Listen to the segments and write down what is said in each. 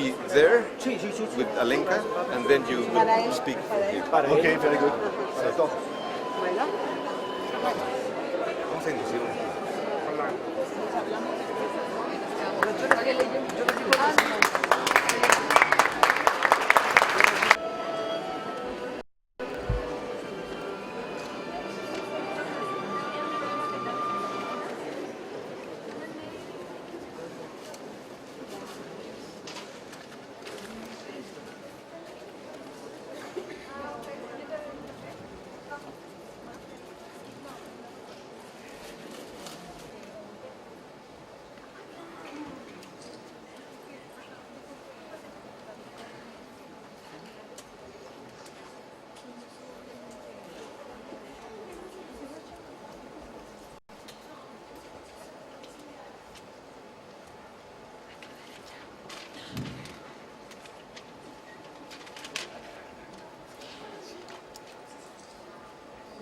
be there with Alenka, and then you will speak here. Okay, very good. Bueno. Vamos a inducir un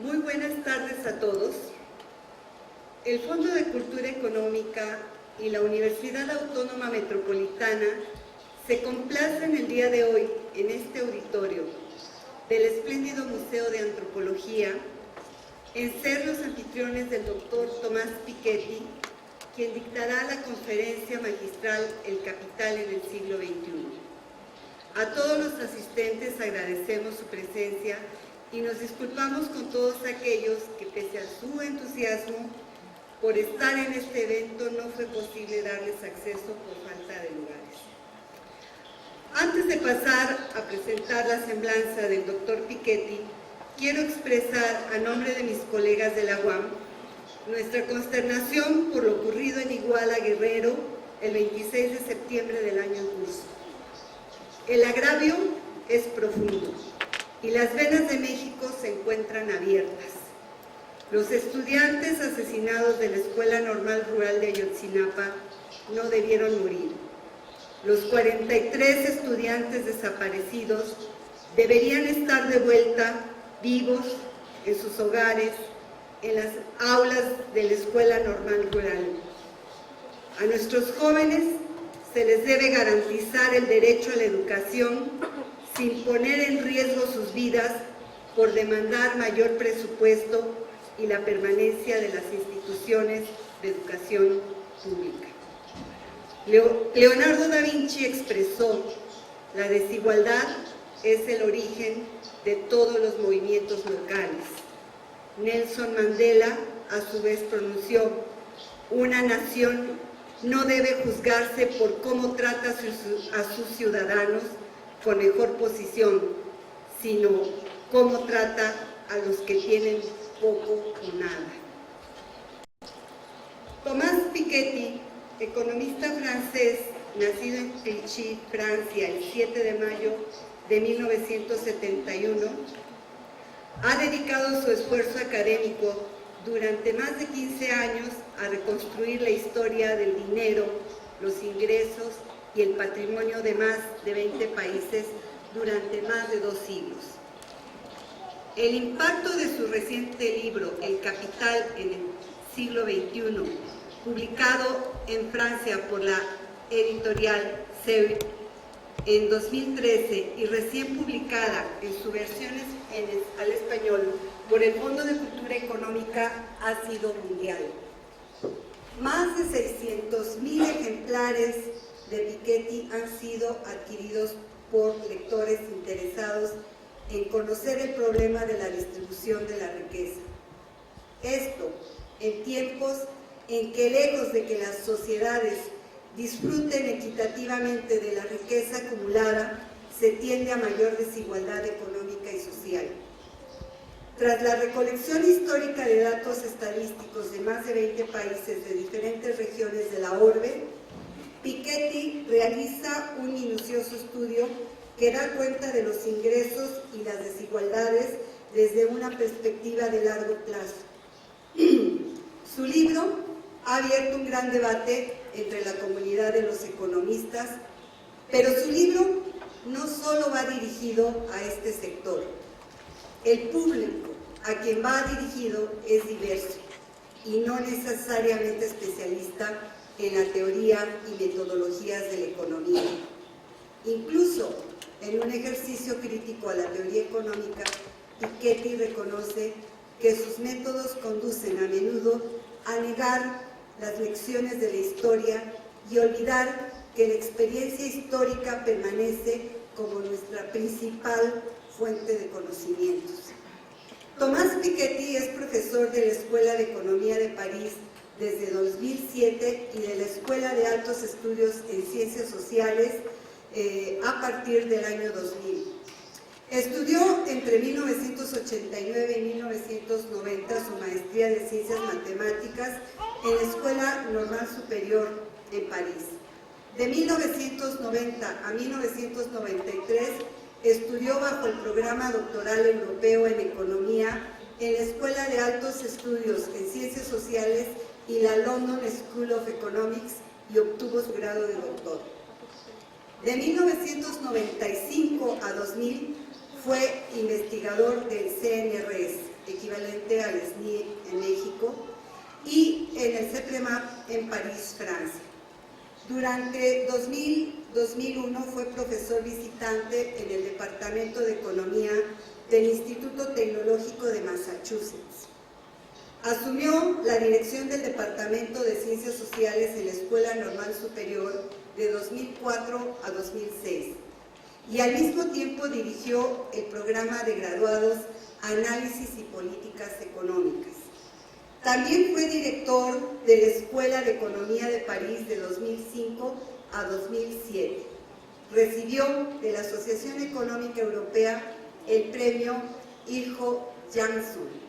Muy buenas tardes a todos. El Fondo de Cultura Económica y la Universidad Autónoma Metropolitana se complacen el día de hoy en este auditorio del espléndido Museo de Antropología en ser los anfitriones del doctor Tomás Piketty, quien dictará la conferencia magistral El Capital en el siglo XXI. A todos los asistentes agradecemos su presencia y nos disculpamos con todos aquellos que, pese a su entusiasmo por estar en este evento, no fue posible darles acceso por falta de lugares. Antes de pasar a presentar la semblanza del doctor Piketty, quiero expresar a nombre de mis colegas de la UAM nuestra consternación por lo ocurrido en Iguala, Guerrero, el 26 de septiembre del año en curso. El agravio es profundo y las venas de México se encuentran abiertas. Los estudiantes asesinados de la Escuela Normal Rural de Ayotzinapa no debieron morir. Los 43 estudiantes desaparecidos deberían estar de vuelta vivos en sus hogares, en las aulas de la Escuela Normal Rural. A nuestros jóvenes se les debe garantizar el derecho a la educación sin poner en riesgo sus vidas por demandar mayor presupuesto y la permanencia de las instituciones de educación pública. Leonardo da Vinci expresó: la desigualdad es el origen de todos los movimientos locales. Nelson Mandela, a su vez, pronunció: una nación no debe juzgarse por cómo trata a sus ciudadanos con mejor posición, sino cómo trata a los que tienen poco o nada. Tomás Piketty, economista francés, nacido en Clichy, Francia, el 7 de mayo de 1971, ha dedicado su esfuerzo académico durante más de 15 años a reconstruir la historia del dinero, los ingresos y el patrimonio de más de 20 países durante más de 2 siglos. El impacto de su reciente libro, El Capital en el siglo XXI, publicado en Francia por la editorial Seuil en 2013 y recién publicada en su versión al español por el Fondo de Cultura Económica, ha sido mundial. Más de 600,000 ejemplares de Piketty han sido adquiridos por lectores interesados en conocer el problema de la distribución de la riqueza. Esto en tiempos en que, lejos de que las sociedades disfruten equitativamente de la riqueza acumulada, se tiende a mayor desigualdad económica y social. Tras la recolección histórica de datos estadísticos de más de 20 países de diferentes regiones de la orbe, Piketty realiza un minucioso estudio que da cuenta de los ingresos y las desigualdades desde una perspectiva de largo plazo. Su libro ha abierto un gran debate entre la comunidad de los economistas, pero su libro no solo va dirigido a este sector. El público a quien va dirigido es diverso y no necesariamente especialista en la teoría y metodologías de la economía. Incluso en un ejercicio crítico a la teoría económica, Piketty reconoce que sus métodos conducen a menudo a negar las lecciones de la historia y olvidar que la experiencia histórica permanece como nuestra principal fuente de conocimientos. Tomás Piketty es profesor de la Escuela de Economía de París desde 2007 y de la Escuela de Altos Estudios en Ciencias Sociales a partir del año 2000. Estudió entre 1989 y 1990 su maestría de Ciencias Matemáticas en la Escuela Normal Superior en París. De 1990 a 1993 estudió bajo el programa doctoral europeo en Economía en la Escuela de Altos Estudios en Ciencias Sociales y la London School of Economics y obtuvo su grado de doctor. De 1995 a 2000 fue investigador del CNRS, equivalente al SNI en México, y en el CEPREMAP en París, Francia. Durante 2001 fue profesor visitante en el Departamento de Economía del Instituto Tecnológico de Massachusetts. Asumió la dirección del Departamento de Ciencias Sociales en la Escuela Normal Superior de 2004 a 2006 y al mismo tiempo dirigió el programa de graduados Análisis y Políticas Económicas. También fue director de la Escuela de Economía de París de 2005 a 2007. Recibió de la Asociación Económica Europea el premio Ilho Jansson.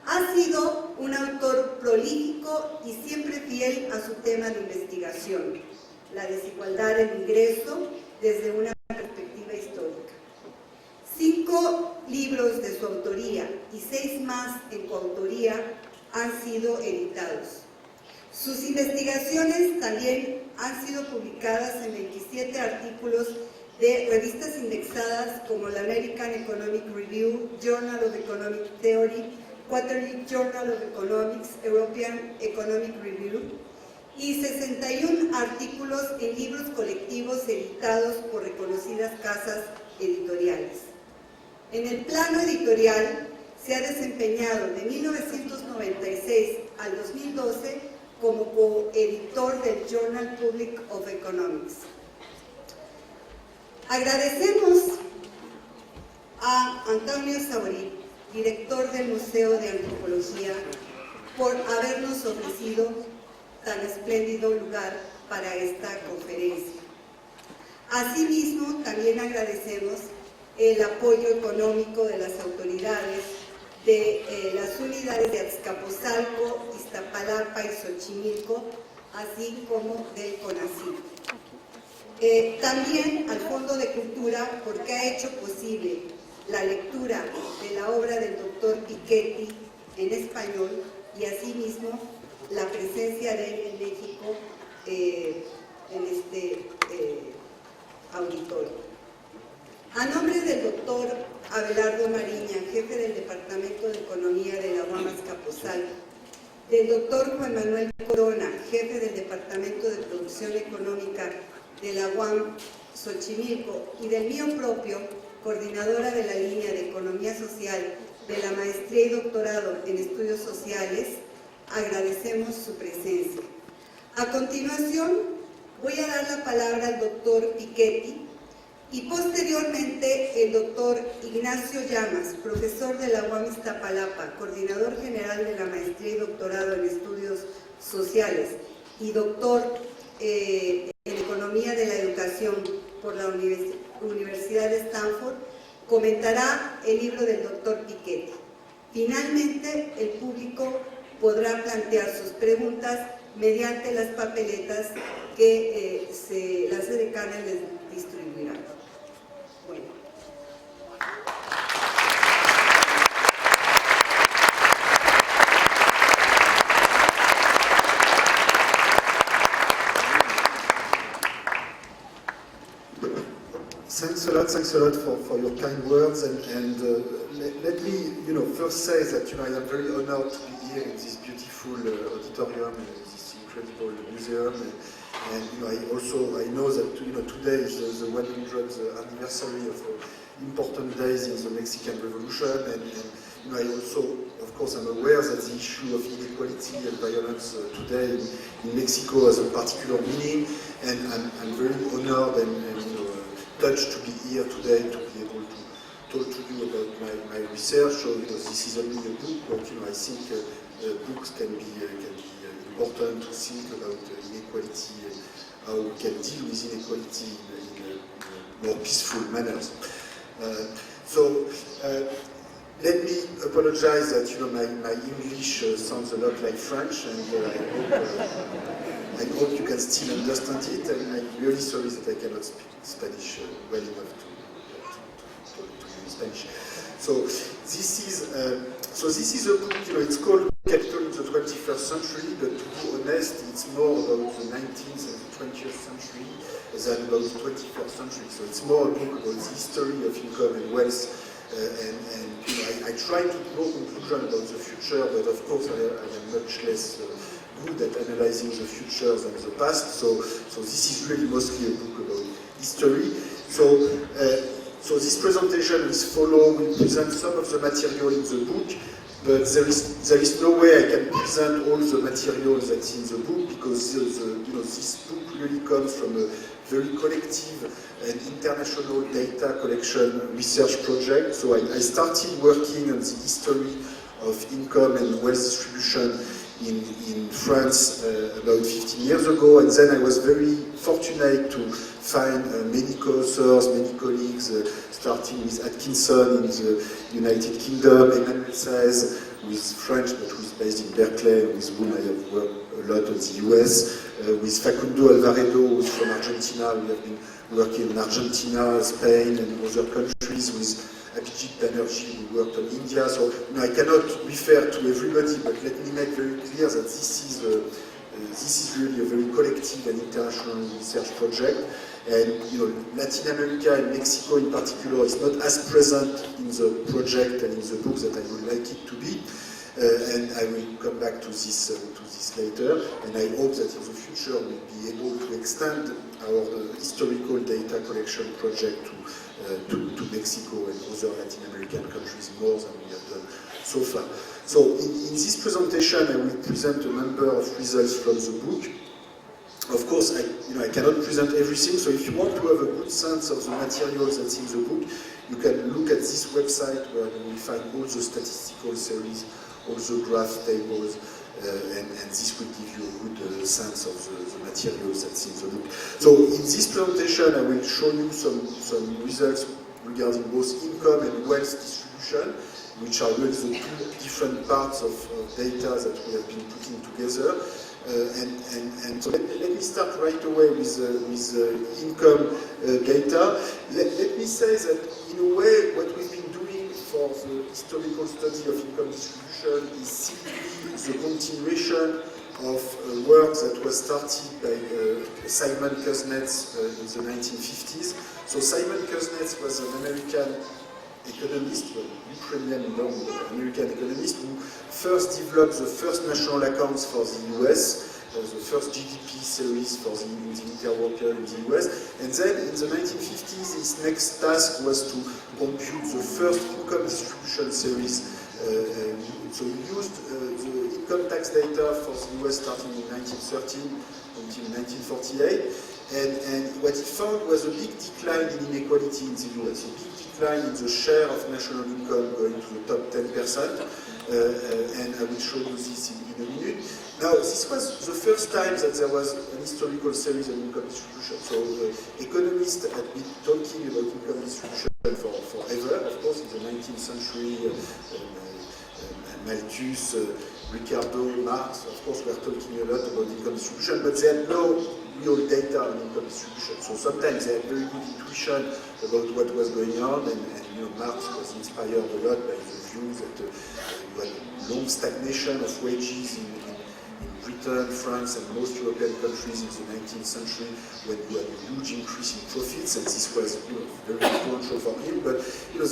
Ha sido un autor prolífico y siempre fiel a su tema de investigación, la desigualdad del ingreso desde una perspectiva histórica. 5 libros de su autoría y 6 más en coautoría han sido editados. Sus investigaciones también han sido publicadas en 27 artículos de revistas indexadas como la American Economic Review, Journal of Economic Theory, Quarterly Journal of Economics, European Economic Review, y 61 artículos en libros colectivos editados por reconocidas casas editoriales. En el plano editorial se ha desempeñado de 1996 al 2012 como coeditor del Journal Public of Economics. Agradecemos a Antonio Saborit, director del Museo de Antropología, por habernos ofrecido tan espléndido lugar para esta conferencia. Asimismo, también agradecemos el apoyo económico de las autoridades de las unidades de Azcapotzalco, Iztapalapa y Xochimilco, así como del CONACYT. También al Fondo de Cultura, porque ha hecho posible la lectura de la obra del doctor Piketty en español y asimismo la presencia de él en México en este auditorio. A nombre del doctor Abelardo Mariña, jefe del Departamento de Economía de la UAM Azcapotzalco, del doctor Juan Manuel Corona, jefe del Departamento de Producción Económica de la UAM Xochimilco, y del mío propio, coordinadora de la línea de Economía Social de la Maestría y Doctorado en Estudios Sociales, agradecemos su presencia. A continuación, voy a dar la palabra al doctor Piketty y posteriormente el doctor Ignacio Llamas, profesor de la UAM Iztapalapa, coordinador general de la Maestría y Doctorado en Estudios Sociales y doctor en Economía de la Educación por la Universidad de Stanford, comentará el libro del doctor Piketty. Finalmente, el público podrá plantear sus preguntas mediante las papeletas que las edecanes les distribuirán. Bueno. Thanks a lot for your kind words, and let me, first say that I am very honored to be here in this beautiful auditorium, in this incredible museum, And I know that today is the 100th anniversary of important days in the Mexican Revolution, and I also, of course, I'm aware that the issue of inequality and violence today in Mexico has a particular meaning, and I'm very honored and touched to be here today to be able to talk to you about my research. So this is only a book, but I think books can be important to think about inequality and how we can deal with inequality in more peaceful manners. Let me apologize that my English sounds a lot like French, and I hope you can still understand it. And I'm really sorry that I cannot speak Spanish well enough to talk to you in Spanish. So this is a book. It's called Capital in the 21st Century, but to be honest, it's more about the 19th and the 20th century than about the 21st century. So it's more a book about the history of income and wealth. I try to draw conclusions about the future, but of course I am much less good at analyzing the future than the past. So this is really mostly a book about history. So this presentation will follow. We present some of the material in the book, but there is no way I can present all the material that's in the book, because this book really comes from a very collective and international data collection research project. So I started working on the history of income and wealth distribution in France about 15 years ago, and then I was very fortunate to find many co-authors, many colleagues, starting with Atkinson in the United Kingdom, Emmanuel Saez, who is French but who is based in Berkeley, with whom I have worked a lot in the US, with Facundo Alvaredo, who is from Argentina. We have been working in Argentina, Spain, and other countries, with Abhijit Banerjee, who worked on India. So I cannot refer to everybody, but let me make very clear that this is really a very collective and international research project. And Latin America and Mexico in particular is not as present in the project and in the book that I would like it to be. And I will come back to this later. And I hope that in the future we'll be able to extend our historical data collection project to Mexico and other Latin American countries more than we have done so far. So in this presentation, I will present a number of results from the book. Of course, I cannot present everything, so if you want to have a good sense of the materials that's in the book, you can look at this website where you will find all the statistical series, all the graph tables, and this will give you a good sense of the materials that's in the book. So in this presentation, I will show you some results regarding both income and wealth distribution, which are really the two different parts of data that we have been putting together. And so let me start right away with income data. Let me say that in a way what we've been doing for the historical study of income distribution is simply the continuation of work that was started by Simon Kuznets in the 1950s. So Simon Kuznets was an American economist, Ukrainian American economist, who first developed the first national accounts for the US, the first GDP series for the interworker in the US, and then in the 1950s his next task was to compute the first income distribution series. So he used the income tax data for the US starting in 1913 until 1948, and what he found was a big decline in inequality in the US, a big decline in the share of national income going to the top 10%, and I will show you this in a minute. Now, this was the first time that there was an historical series on income distribution. So economists had been talking about income distribution forever. Of course, in the 19th century, Malthus, Ricardo, Marx, of course, were talking a lot about income distribution, but they had no real data on income distribution. So sometimes they had very good intuition about what was going on, and Marx was inspired a lot by the view that you had long stagnation of wages in Britain, France, and most European countries in the 19th century, when you had a huge increase in profits, and this was very influential for him. But the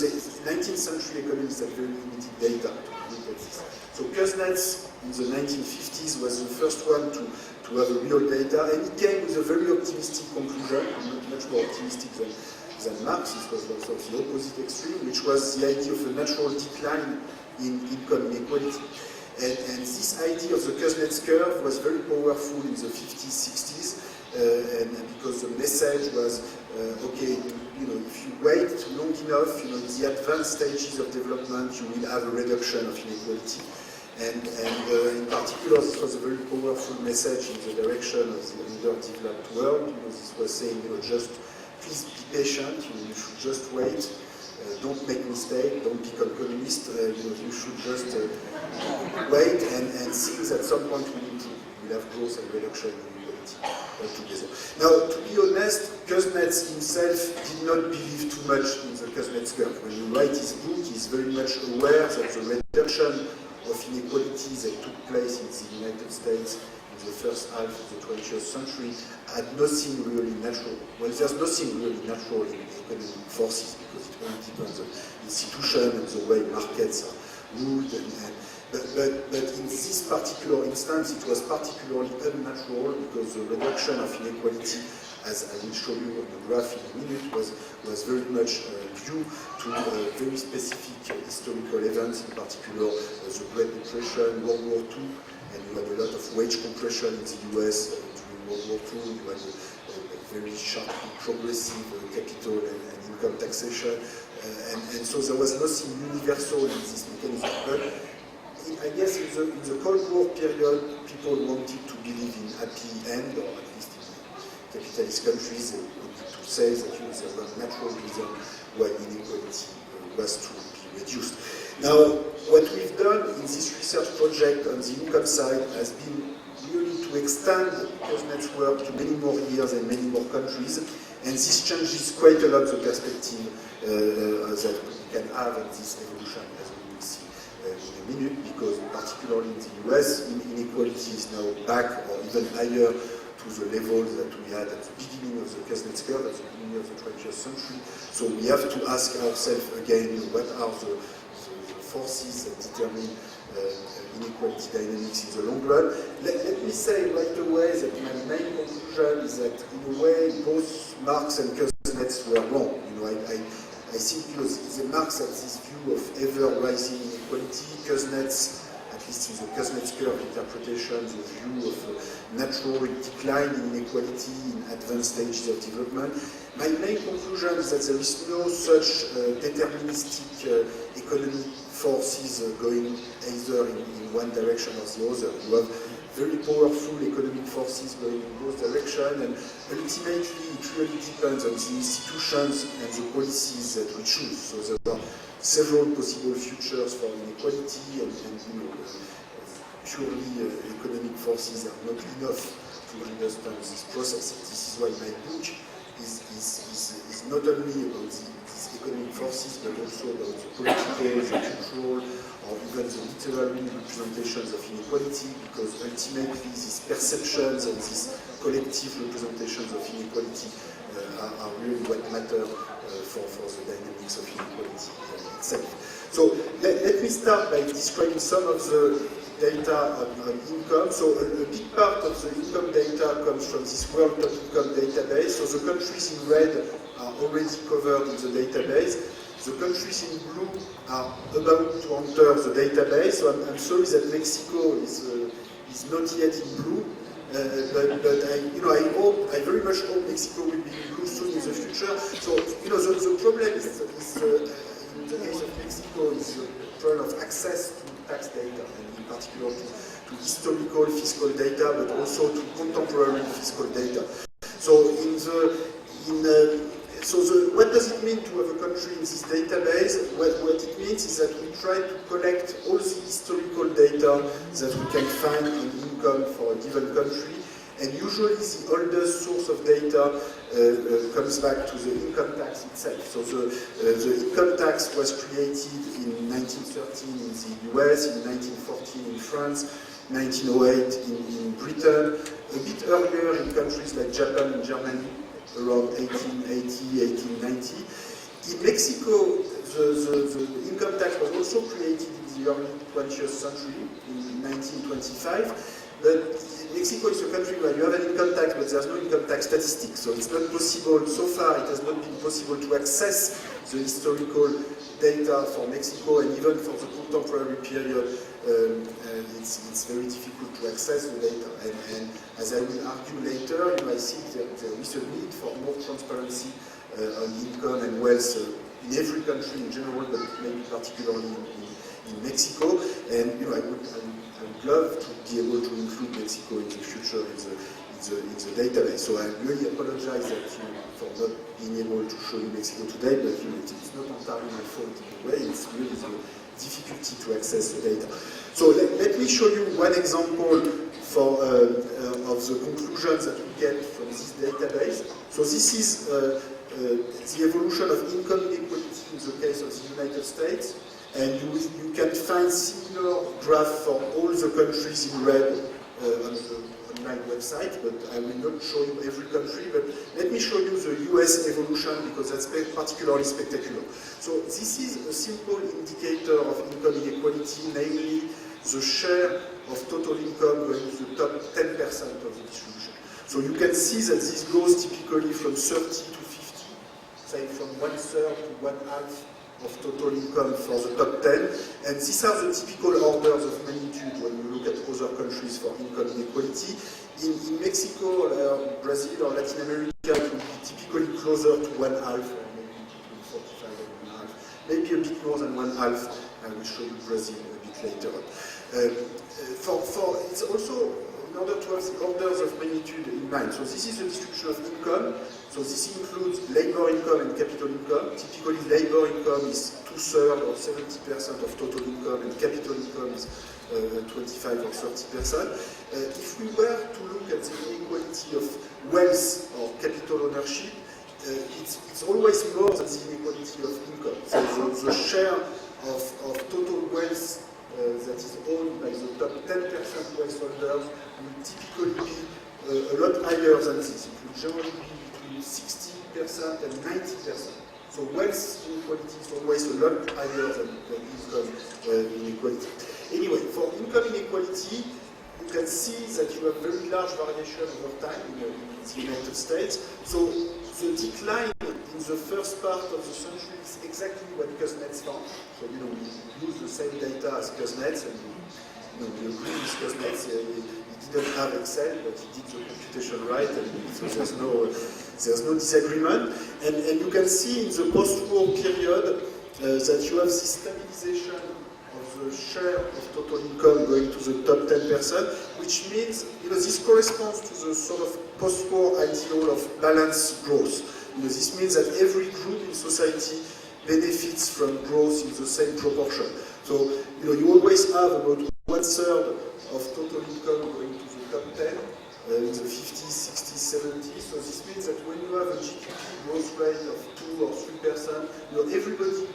19th century economists had very limited data to look at this. So Kuznets in the 1950s was the first one to to have a real data, and he came with a very optimistic conclusion, much more optimistic than Marx. This was also the opposite extreme, which was the idea of a natural decline in income inequality. And this idea of the Kuznets curve was very powerful in the 50s, 60s, and because the message was, okay, if you wait long enough, in the advanced stages of development, you will have a reduction of inequality. And in particular, this was a very powerful message in the direction of the underdeveloped world. This was saying, just please be patient. You should just wait. Don't make mistake. Don't become communist. You should just wait and see that at some point we'll have growth and reduction in inequality altogether. Now, to be honest, Kuznets himself did not believe too much in the Kuznets curve. When he writes his book, he's very much aware that the reduction of inequalities that took place in the United States in the first half of the 20th century had nothing really natural. Well, there's nothing really natural in economic forces because it only depends on institutions and the way markets are ruled. But in this particular instance, it was particularly unnatural because the reduction of inequality, as I will show you on the graph in a minute, was very much due to very specific historical events, in particular the Great Depression, World War II, and you had a lot of wage compression in the US during World War II. You had a very sharply progressive capital and income taxation, and so there was nothing universal in this mechanism. But I guess in the Cold War period, people wanted to believe in happy end, or at least in capitalist countries, they wanted to say that there was a natural reason why inequality was to be reduced. Now, what we've done in this research project on the income side has been really to extend Kuznets' work to many more years and many more countries, and this changes quite a lot the perspective that we can have in this evolution, as we will see in a minute, because particularly in the US, inequality is now back or even higher to the levels that we had at the beginning of the Kuznets curve, at the beginning of the 20th century. So we have to ask ourselves again, what are the forces that determine inequality dynamics in the long run. Let me say right away that my main conclusion is that in a way both Marx and Kuznets were wrong. I think the Marx had this view of ever-rising inequality. Kuznets, at least in the Kuznets curve interpretation, the view of natural decline in inequality in advanced stages of development. My main conclusion is that there is no such deterministic economic forces going either in one direction or the other. You have very powerful economic forces going in both directions, and ultimately it really depends on the institutions and the policies that we choose. So there are several possible futures for inequality, and purely economic forces are not enough to understand this process. This is why my book is not only about these economic forces, but also about the political, the cultural, or even the literary representations of inequality, because ultimately these perceptions and these collective representations of inequality are really what matter for the dynamics of inequality itself. So let me start by describing some of the data on income. So a big part of the income data comes from this World Top Income database. So the countries in red are already covered in the database. The countries in blue are about to enter the database. So I'm sorry that Mexico is not yet in blue, but I very much hope Mexico will be in blue soon in the future. So the problem is in the case of Mexico is the problem of access to tax data, and in particular to historical fiscal data, but also to contemporary fiscal data. So what does it mean to have a country in this database? What it means is that we try to collect all the historical data that we can find on income for a given country, and usually the oldest source of data comes back to the income tax itself. So the income tax was created in 1913 in the US, in 1914 in France, 1908 in Britain, a bit earlier in countries like Japan and Germany, around 1880, 1890. In Mexico, the income tax was also created in the early 20th century, in 1925, But Mexico is a country where you have an income tax, but there's no income tax statistics. So it's not possible, so far it has not been possible to access the historical data for Mexico, and even for the contemporary period, it's very difficult to access the data. And as I will argue later, I think that there is a need for more transparency on income and wealth in every country in general, but maybe particularly in Mexico. And I would love to be able to include Mexico in the future in the database. So I really apologize for not being able to show you Mexico today, but it's not entirely my fault in a way. It's really the difficulty to access the data. So let me show you one example of the conclusions that we get from this database. So this is the evolution of income inequality in the case of the United States, and you can find similar graphs for all the countries in red on the online website, but I will not show you every country, but let me show you the US evolution because that's particularly spectacular. So this is a simple indicator of income inequality, namely the share of total income going to the top 10% of the distribution. So you can see that this goes typically from 30 to 50, say from 1/3 to 1/2 of total income for the top 10, and these are the typical orders of magnitude when you look at other countries for income inequality. In Mexico, Brazil, or Latin America, it will be typically closer to 1/2, or maybe between 45 and 1/2, maybe a bit more than 1/2. I will show you Brazil a bit later on. It's also in order to have the orders of magnitude in mind. So this is the distribution of income. So this includes labor income and capital income. Typically, labor income is 2/3 or 70% of total income, and capital income is 25 or 30%. If we were to look at the inequality of wealth or capital ownership, it's always more than the inequality of income. So the share of total wealth that is owned by the top 10% wealth holders will typically be a lot higher than this. It will generally be between 60% and 90%. So wealth inequality is always a lot higher than income inequality. Anyway, for income inequality, you can see that you have very large variation over time in the United States. So the decline in the first part of the century is exactly what Kuznets found. So we use the same data as Kuznets, and we agree with Kuznets. He didn't have Excel, but he did the computation right, and so there's no disagreement. And you can see in the post-war period that you have this stabilization of the share of total income going to the top 10%, which means this corresponds to the sort of post-war ideal of balanced growth. This means that every group in society benefits from growth in the same proportion. So you always have about 1/3 of total income going to the top 10 in the 50s, 60s, 70s. So this means that when you have a GDP growth rate of 2 or 3%, everybody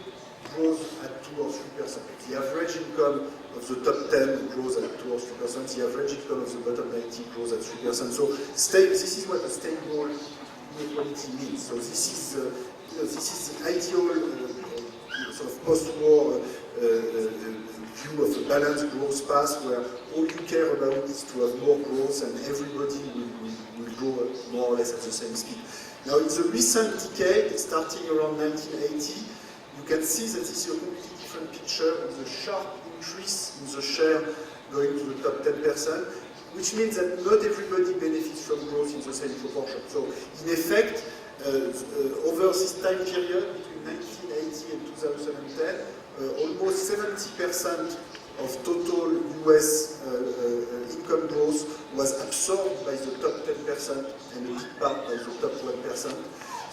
grows at 2 or 3%. The average income of the top 10 grows at 2 or 3%. The average income of the bottom 90 grows at 3%. So this is what a stable inequality means. So this is the ideal sort of post-war view of a balanced growth path where all you care about is to have more growth and everybody will grow more or less at the same speed. Now, in the recent decade, starting around 1980, you can see that this is a completely different picture with a sharp increase in the share going to the top 10%, which means that not everybody benefits from growth in the same proportion. So, in effect, over this time period, between 1980 and 2010, almost 70% of total US income growth was absorbed by the top 10% and a big part by the top 1%.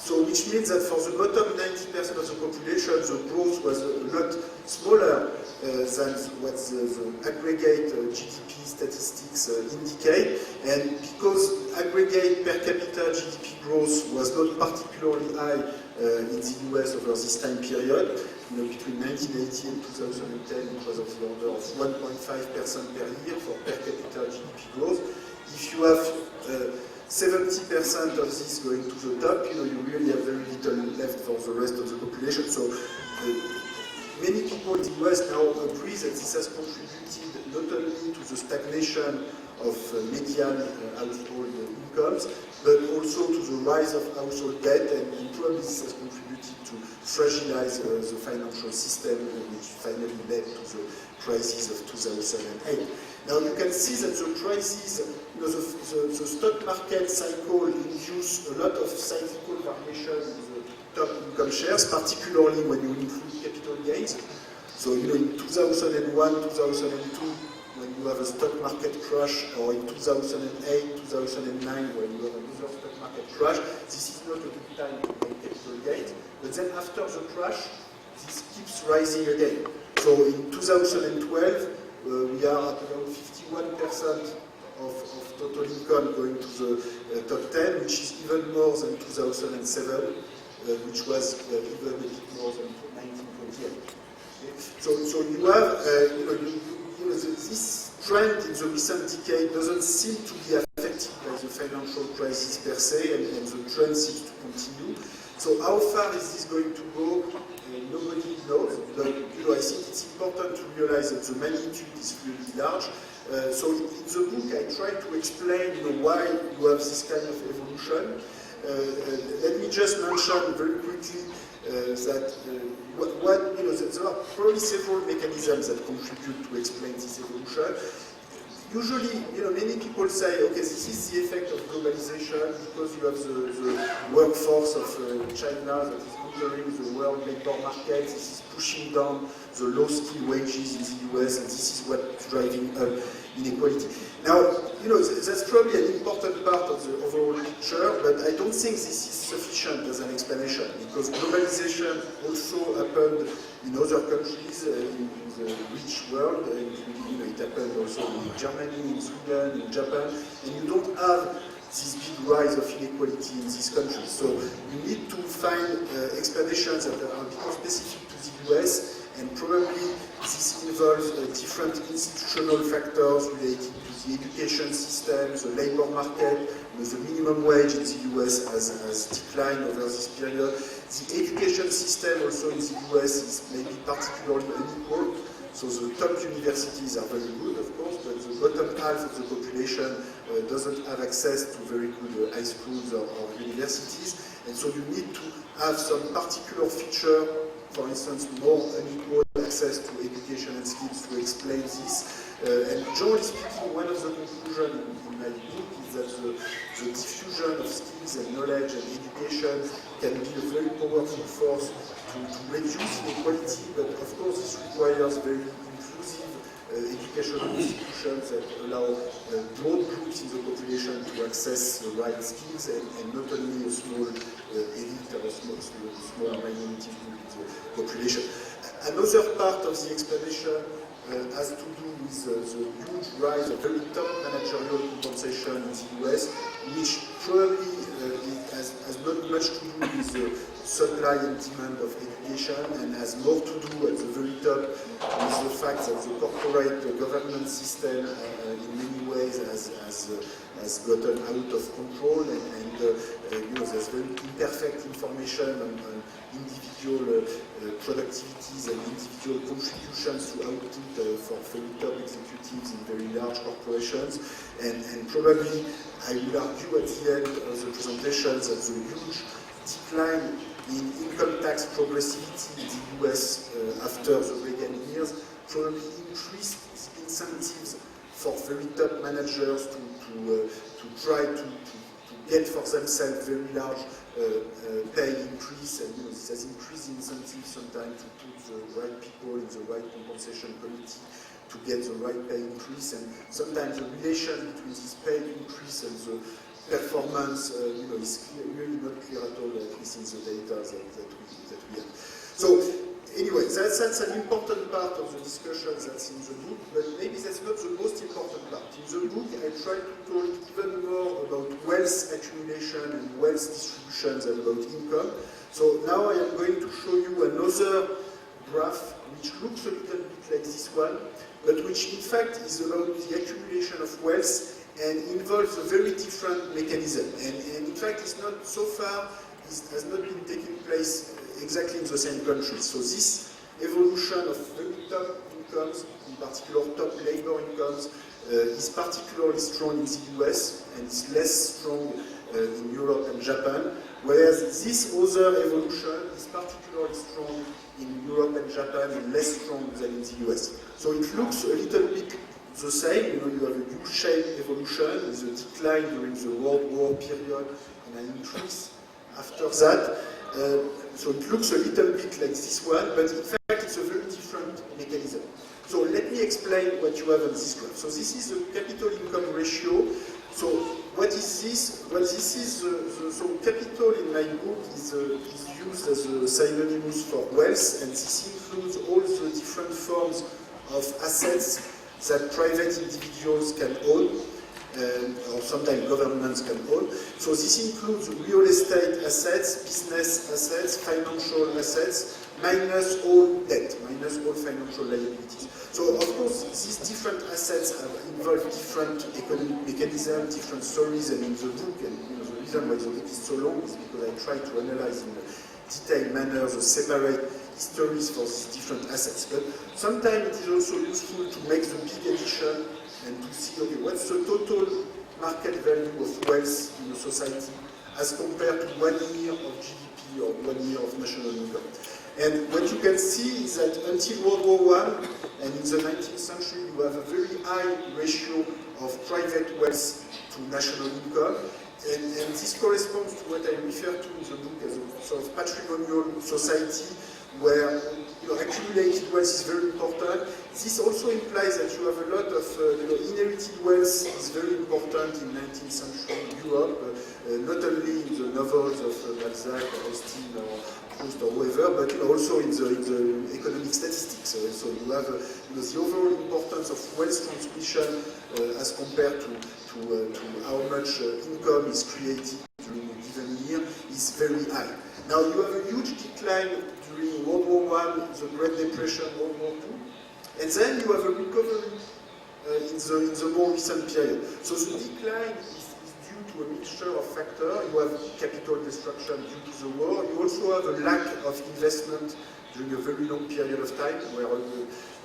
So, which means that for the bottom 90% of the population, the growth was a lot smaller than what the aggregate GDP statistics indicate. And because aggregate per capita GDP growth was not particularly high in the US over this time period, between 1980 and 2010, it was of the order of 1.5% per year for per capita GDP growth. If you have 70% of this going to the top, you really have very little left for the rest of the population. So many people in the US now agree that this has contributed not only to the stagnation of median household incomes, but also to the rise of household debt, and probably this has contributed to fragilize the financial system, which finally led to the crisis of 2008. Now you can see that the crisis, the stock market cycle induced a lot of cyclical variation in the top income shares, particularly when you include capital gains. So in 2001, 2002, when you have a stock market crash, or in 2008, 2009, when you have another stock market crash, this is not a good time to make capital gains. But then after the crash, this keeps rising again. So in 2012, we are at around 51% of total income going to the top 10, which is even more than 2007, which was even a bit more than 1928. Okay? So you have, this trend in the recent decade doesn't seem to be affected by the financial crisis per se, and the trend seems to continue. So how far is this going to go? Nobody knows, but I think it's important to realize that the magnitude is really large. So in the book, I try to explain why you have this kind of evolution. Let me just mention very quickly that there are probably several mechanisms that contribute to explain this evolution. Usually, many people say, okay, this is the effect of globalization because you have the workforce of China that is entering the world labor market. This is pushing down the low-skilled wages in the US, and this is what's driving up inequality. Now, that's probably an important part of the overall picture, but I don't think this is sufficient as an explanation, because globalization also happened in other countries in the rich world. It happened also in Germany, in Sweden, in Japan, and you don't have this big rise of inequality in these countries. So you need to find explanations that are a bit more specific to the US, and probably this involves different institutional factors related to the education system, the labor market. The minimum wage in the US has declined over this period. The education system also in the US is maybe particularly unequal. So the top universities are very good, of course, but the bottom half of the population doesn't have access to very good high schools or universities. And so you need to have some particular feature, for instance, more unequal access to education and skills to explain this. And generally speaking, one of the conclusions in my book is that the diffusion of skills and knowledge and education can be a very powerful force to reduce inequality, but of course this requires very inclusive educational institutions that allow broad groups in the population to access the right skills, and not only a small elite or a small minority group in the population. Another part of the explanation has to do with the huge rise of very top managerial compensation in the US, which probably has not much to do with the supply and demand of education, and has more to do at the very top with the fact that the corporate government system in many ways has gotten out of control, and there's very imperfect information on individual productivities and individual contributions to output for very top executives in very large corporations, and probably I will argue at the end of the presentation that the huge decline in income tax progressivity in the US after the Reagan years probably increased incentives for very top managers to try to get for themselves very large pay increase, and this has increased incentives sometimes to put the right people in the right compensation committee to get the right pay increase, and sometimes the relation between this pay increase and the performance is really not clear at all, at least in the data that we have. So anyway, that's an important part of the discussion that's in the book, but maybe that's not the most important part. In the book, I try to talk even more about wealth accumulation and wealth distribution than about income. So now I am going to show you another graph which looks a little bit like this one, but which in fact is about the accumulation of wealth and involves a very different mechanism. And in fact, it's not so far, it has not been taking place exactly in the same country. So this evolution of very top incomes, in particular top labor incomes, is particularly strong in the US and is less strong in Europe and Japan, whereas this other evolution is particularly strong in Europe and Japan and less strong than in the US. So it looks a little bit the same. You have a U-shaped evolution with a decline during the World War period and an increase after that. So it looks a little bit like this one, but in fact it's a very different mechanism. So let me explain what you have on this graph. So this is the capital income ratio. So what is this? Well, this is so capital in my book is used as a synonymous for wealth, and this includes all the different forms of assets that private individuals can own, or sometimes governments can own. So this includes real estate assets, business assets, financial assets, minus all debt, minus all financial liabilities. So of course, these different assets involve different economic mechanisms, different stories, and in the book, and the reason why the book is so long is because I try to analyze in a detailed manner the separate histories for these different assets. But sometimes it is also useful to make the big addition and to see, okay, what's the total market value of wealth in a society as compared to 1 year of GDP or 1 year of national income. And what you can see is that until World War I and in the 19th century, you have a very high ratio of private wealth to national income. And this corresponds to what I refer to in the book as a sort of patrimonial society where accumulated wealth is very important. This also implies that you have a lot of inherited wealth is very important in 19th century Europe, not only in the novels of Balzac or Austin or Proust or whoever, but also in the economic statistics. So you have the overall importance of wealth transmission as compared to how much income is created during a given year is very high. Now you have a huge decline during World War I, the Great Depression, World War II, and then you have a recovery in the more recent period. So the decline is due to a mixture of factors. You have capital destruction due to the war. You also have a lack of investment during a very long period of time, where a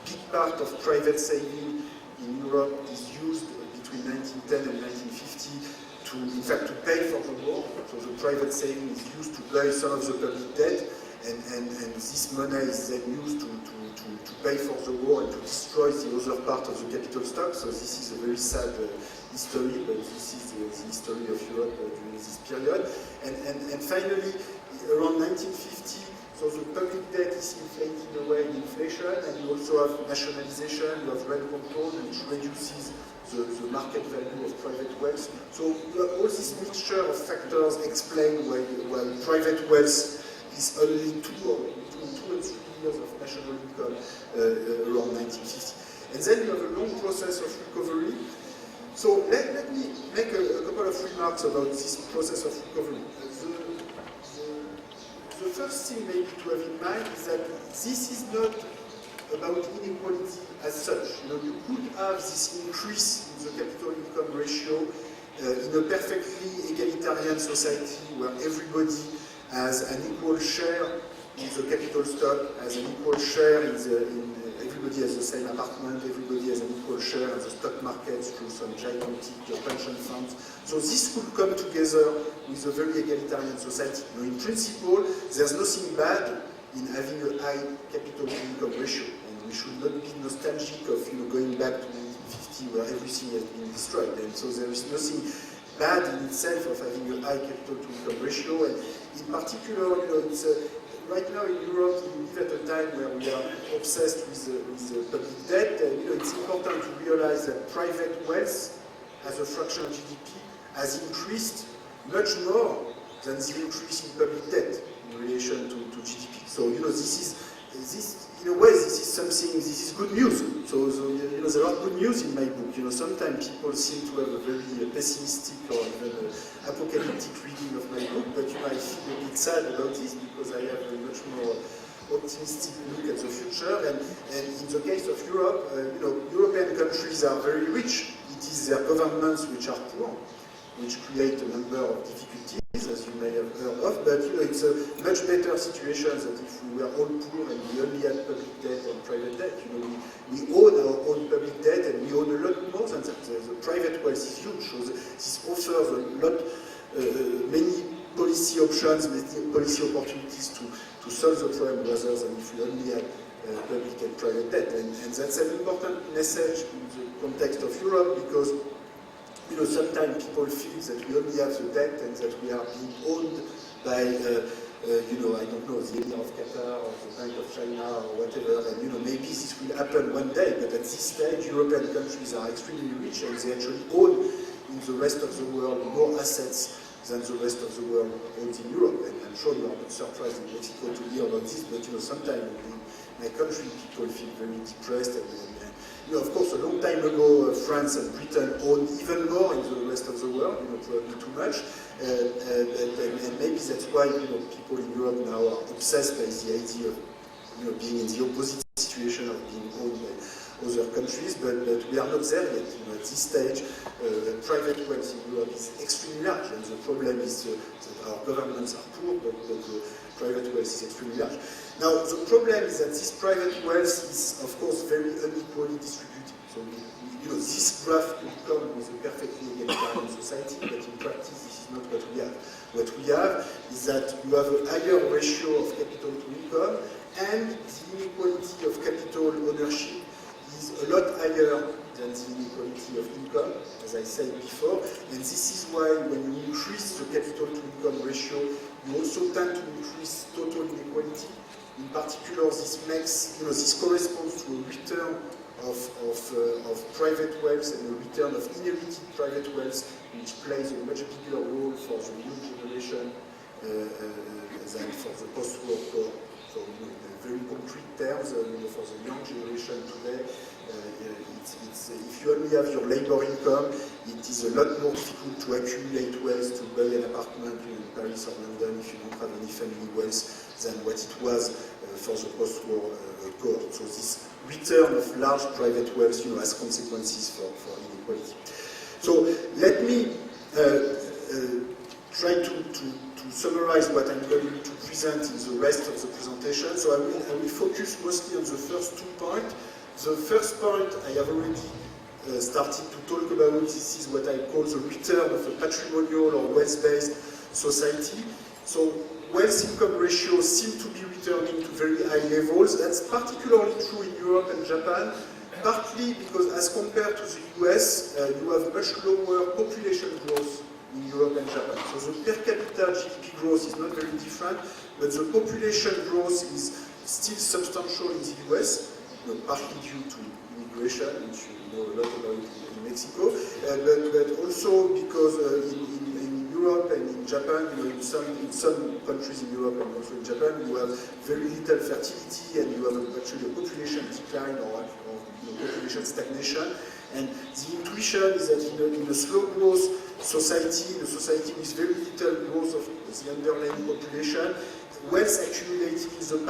big part of private saving in Europe is used between 1910 and 1950 to, in fact, to pay for the war. So the private saving is used to buy some of the public debt, and this money is then used to pay for the war and to destroy the other part of the capital stock. So this is a very sad history, but this is the history of Europe during this period. And finally, around 1950, so the public debt is inflating away in inflation, and you also have nationalization, you have rent control, which reduces the market value of private wealth. So all this mixture of factors explain why private wealth is only 2 and 3 years of national income around 1950. And then you have a long process of recovery. So let me make a couple of remarks about this process of recovery. The first thing maybe to have in mind is that this is not about inequality as such. You could have this increase in the capital income ratio in a perfectly egalitarian society where everybody has an equal share in the capital stock, has an equal share everybody has the same apartment, everybody has an equal share in the stock market through some gigantic pension funds. So this could come together with a very egalitarian society. In principle, there's nothing bad in having a high capital income ratio, and we should not be nostalgic of going back to 1950 where everything has been destroyed. And so there is nothing bad in itself of having a high capital to income ratio, and in particular, it's right now in Europe, we live at a time where we are obsessed with public debt. It's important to realize that private wealth as a fraction of GDP has increased much more than the increase in public debt in relation to GDP. So this in a way, this is good news. So there are good news in my book. Sometimes people seem to have a very pessimistic or even apocalyptic reading of my book, but I feel a bit sad about this because I have a much more optimistic look at the future. And in the case of Europe, European countries are very rich. It is their governments which are poor. which create a number of difficulties, as you may have heard of, but it's a much better situation than if we were all poor and we only had public debt and private debt. We own our own public debt and we own a lot more than that. The private wealth is huge, so this offers a lot, many policy options, many policy opportunities to solve the problem rather than if we only had public and private debt. And that's an important message in the context of Europe, because sometimes people feel that we only have the debt and that we are being owned by, I don't know, the Emir of Qatar or the Bank of China or whatever, and maybe this will happen one day, but at this stage, European countries are extremely rich and they actually own in the rest of the world more assets than the rest of the world owns in Europe. And I'm sure you are not surprised in Mexico to hear about this, but sometimes in my country people feel very depressed and of course, a long time ago, France and Britain owned even more in the rest of the world, probably too much. And maybe that's why people in Europe now are obsessed by the idea of being in the opposite situation of being owned by other countries, but we are not there yet. At this stage, private wealth in Europe is extremely large, and the problem is that our governments are poor, but the private wealth is extremely large. Now, the problem is that this private wealth is, of course, very unequally distributed. So, this graph will come with a perfectly egalitarian society, but in practice, this is not what we have. What we have is that you have a higher ratio of capital to income, and the inequality of capital ownership is a lot higher than the inequality of income, as I said before. And this is why when you increase the capital to income ratio, you also tend to increase total inequality. In particular, this makes, this corresponds to a return of private wealth and a return of inherited private wealth, which plays a much bigger role for the new generation than for the post-war core. So, in very concrete terms, for the young generation today, if you only have your labor income, it is a lot more difficult to accumulate wealth, to buy an apartment in Paris or London if you don't have any family wealth than what it was for the post-war core. So this return of large private wealth has consequences for inequality. So let me try to summarize what I'm going to present in the rest of the presentation. So I will focus mostly on the first 2 points. The first point I have already started to talk about. This is what I call the return of a patrimonial or wealth-based society. So wealth-income ratios seem to be returning to very high levels. That's particularly true in Europe and Japan, partly because as compared to the US, you have much lower population growth in Europe and Japan. So the per capita GDP growth is not very different, but the population growth is still substantial in the US, partly due to immigration, which you know a lot about in Mexico, but also because in Europe and in Japan, in some countries in Europe and also in Japan, you have very little fertility and you have actually a population decline or population stagnation. And the intuition is that in a slow growth society, in a society with very little growth of the underlying population, wealth accumulated in the